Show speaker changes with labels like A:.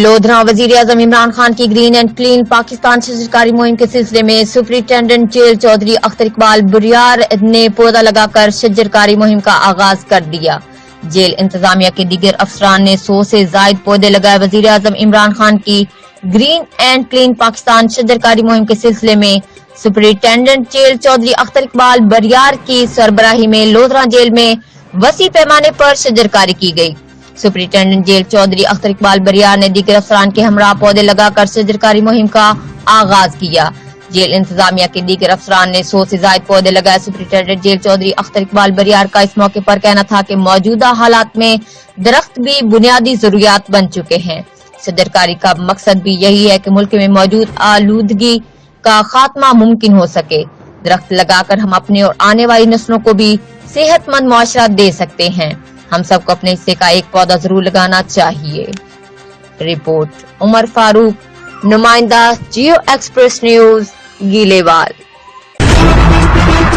A: لودھراں وزیراعظم عمران خان کی green and clean Pakistan شجرکاری مہم کے سلسلے میں سپرنٹینڈنٹ جیل چودھری اختر اقبال بریار نے پودا لگا کر شجرکاری مہم کا آغاز کر دیا۔ جیل انتظامیہ کے دیگر افسران نے 100 سے زائد پودے لگائے۔ وزیراعظم عمران خان کی گرین اینڈ کلین پاکستان شجرکاری مہم کے سلسلے میں سپرنٹینڈنٹ جیل چودھری اختر اقبال بریار کی سربراہی میں لودھراں جیل میں وسیع پیمانے پر شجرکاری کی گئی۔ سپرنٹینڈنٹ جیل چودھری اختر اقبال بریار نے دیگر افسران کے ہمراہ پودے لگا کر شجرکاری مہم کا آغاز کیا۔ جیل انتظامیہ کے دیگر افسران نے 100 سے زائد پودے لگائے۔ سپرنٹینڈنٹ جیل چودھری اختر اقبال بریار کا اس موقع پر کہنا تھا کہ موجودہ حالات میں درخت بھی بنیادی ضروریات بن چکے ہیں۔ شجرکاری کا مقصد بھی یہی ہے کہ ملک میں موجود آلودگی کا خاتمہ ممکن ہو سکے۔ درخت لگا کر ہم اپنے اور آنے والی نسلوں کو بھی صحت مند معاشرہ دے سکتے ہیں۔ ہم سب کو اپنے حصے کا ایک پودا ضرور لگانا چاہیے۔ رپورٹ عمر فاروق، نمائندہ جیو ایکسپریس نیوز، گیلے وال۔